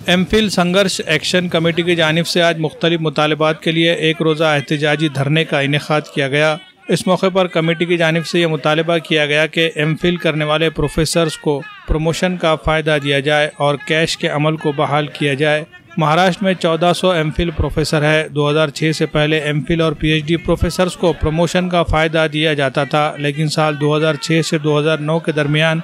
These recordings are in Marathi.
एमफिल संघर्ष एक्शन कमेटी की जानिब से आज मुख्तलिफ मुतालबात के लिए एक रोज़ा एहतजाजी धरने का इनेकाद किया गया। इस मौके पर कमेटी की जानिब से यह मुतालबा किया गया कि एमफिल करने वाले प्रोफेसर्स को प्रमोशन का फ़ायदा दिया जाए और कैश के अमल को बहाल किया जाए। महाराष्ट्र में 1400 एमफिल प्रोफेसर है। 2006 से पहले एमफिल और पीएचडी प्रोफेसर्स को प्रमोशन का फ़ायदा दिया जाता था, लेकिन साल 2006 से 2009 के दरमियान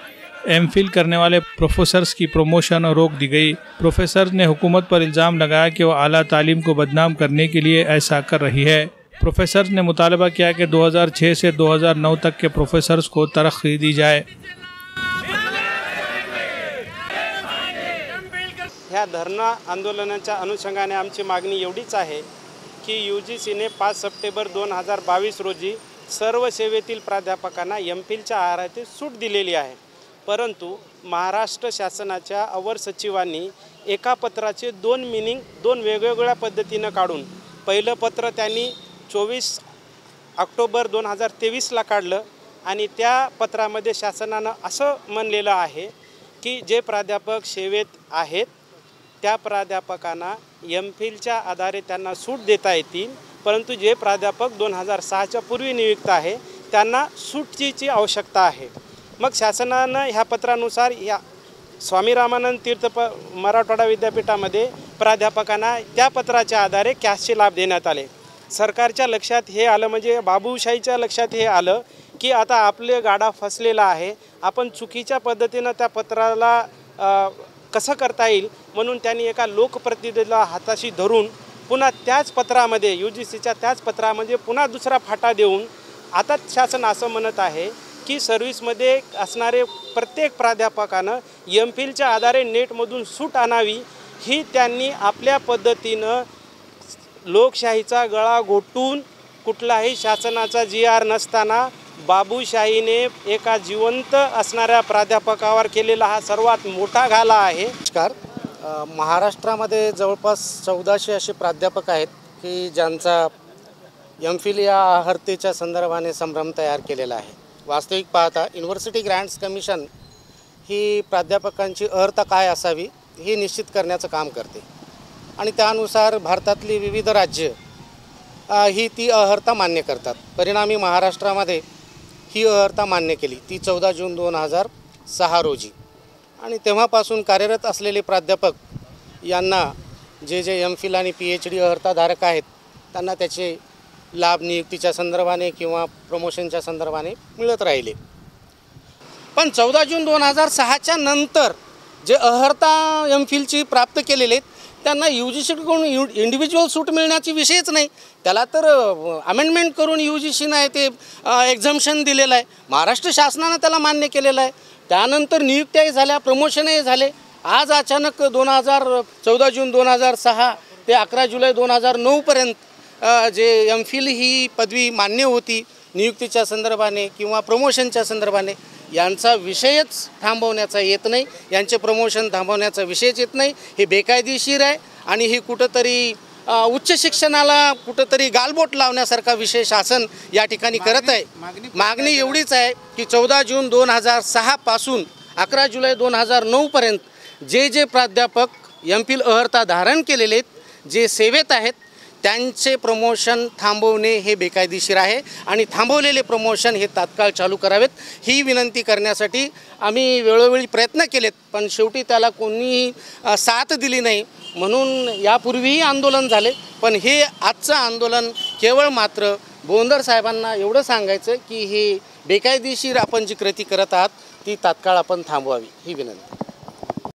एमफिल करने वाले प्रोफेसर्स की प्रमोशन रोक दी गई। प्रोफेसर ने हुकूमत पर इल्ज़ाम लगाया कि वह आला तालीम को बदनाम करने के लिए ऐसा कर रही है। प्रोफेसर ने मुतालबा किया कि 2006 से 2009 तक के प्रोफेसर्स को तरक्की दी जाए। ह्या धरणा आंदोलनाच्या अनुषंगाने आमची मागणी एवढीच आहे की UGCने 5 सप्टेंबर 2022 रोजी सर्व सेवेतील प्राध्यापकांना एमफिलच्या आहारातील सूट दिलेली आहे, परंतु महाराष्ट्र शासनाच्या अवर सचिवांनी एका पत्राचे दोन वेगवेगळ्या पद्धतीने काढून पहिलं पत्र त्यांनी 24 ऑक्टोबर 2023ला काढलं आणि त्या पत्रामध्ये शासनानं असं म्हणलेलं आहे की जे प्राध्यापक सेवेत आहेत त्या प्राध्यापकांना एमफिलच्या आधारे त्यांना सूट देता येतील, परंतु जे प्राध्यापक 2006च्या पूर्वी नियुक्त आहे त्यांना सूटची आवश्यकता आहे। मग शासनानं ह्या पत्रानुसार या स्वामी रामानंद तीर्थ मराठवाडा विद्यापीठामध्ये प्राध्यापकांना त्या पत्राच्या आधारे कॅशचे लाभ देण्यात आले। सरकारच्या लक्षात हे आलं, म्हणजे बाबूशाहीच्या लक्षात हे आलं की आता आपले गाडा फसलेला आहे, आपण चुकीच्या पद्धतीनं त्या पत्राला कसं करता येईल म्हणून त्यांनी एका लोकप्रतिनिधीला हाताशी धरून पुन्हा त्याच पत्रामध्ये UGCच्या त्याच पत्रामध्ये पुन्हा दुसरा फाटा देऊन आता शासन असं म्हणत आहे की सर्व्हिसमध्ये असणारे प्रत्येक प्राध्यापकानं एमफिलच्या आधारे नेटमधून सूट आणावी, ही त्यांनी आपल्या पद्धतीनं लोकशाहीचा गळा घोटून कुठलाही शासनाचा GR नसताना बाबूशाहीने एका जिवंत असणाऱ्या प्राध्यापकावर केलेला हा सर्वात मोठा घाला आहे। महाराष्ट्रामध्ये जवळपास 1400 असे प्राध्यापक आहेत की ज्यांचा एमफिल या आहारतेच्या संदर्भाने संभ्रम तयार केलेला आहे। वास्तविक पाहता युनिव्हर्सिटी ग्रँट्स कमिशन ही प्राध्यापकांची अर्हता काय असावी हे निश्चित करण्याचं काम करते आणि त्यानुसार भारतातली विविध राज्य ही ती अर्हता मान्य करतात। परिणामी महाराष्ट्रामध्ये ही अर्हता मान्य केली ती 14 जून 2006 रोजी आणि तेव्हापासून कार्यरत असलेले प्राध्यापक यांना जे एमफिल आणि PhD अर्हताधारक आहेत त्यांना त्याचे लाभ नियुक्तीच्या संदर्भाने किंवा प्रमोशनच्या संदर्भाने मिळत राहिले। पण 14 जून 2006च्या नंतर जे अर्हता एमफिलची प्राप्त केलेले त्यांना UGCकडून इंडिव्हिज्युअल सूट मिळण्याची विषयच नाही। त्याला तर अमेंडमेंट करून UGCने ते एक्झम्पशन दिलेलं आहे, महाराष्ट्र शासनाने त्याला मान्य केलेलं आहे। त्यानंतर नियुक्त्याही झाल्या, प्रमोशनही झाले। आज अचानक 14 जून 2006 ते 11 जुलै 2009 पर्यंत जे एमफिल ही पदवी मान्य होती नियुक्तीच्या संदर्भाने किंवा प्रमोशनच्या संदर्भाने यांचा विषयच थांबवण्याचा येत नाही, यांचे प्रमोशन थांबवण्याचा विषयच येत नाही। हे बेकायदेशीर आहे आणि ही कुठंतरी उच्च शिक्षणाला कुठंतरी गालबोट लावण्यासारखा विषय शासन या ठिकाणी करत आहे। मागणी एवढीच आहे की 14 जून 2006 पासून 11 जुलै 2009 पर्यंत जे प्राध्यापक एमफिल अर्हता धारण केलेले आहेत, जे सेवेत आहेत, त्यांचे प्रमोशन थांबवणे हे बेकायदेशीर आहे आणि थांबवलेले प्रमोशन हे तात्काळ चालू करावेत ही विनंती करण्यासाठी आम्ही वेळोवेळी प्रयत्न केलेत, पण शेवटी त्याला कोणीही साथ दिली नाही। म्हणून यापूर्वीही आंदोलन झाले, पण हे आजचं आंदोलन केवळ मात्र बोंदर साहेबांना एवढं सांगायचं की हे बेकायदेशीर आपण जी कृती करत आहात ती तात्काळ आपण थांबवावी ही विनंती।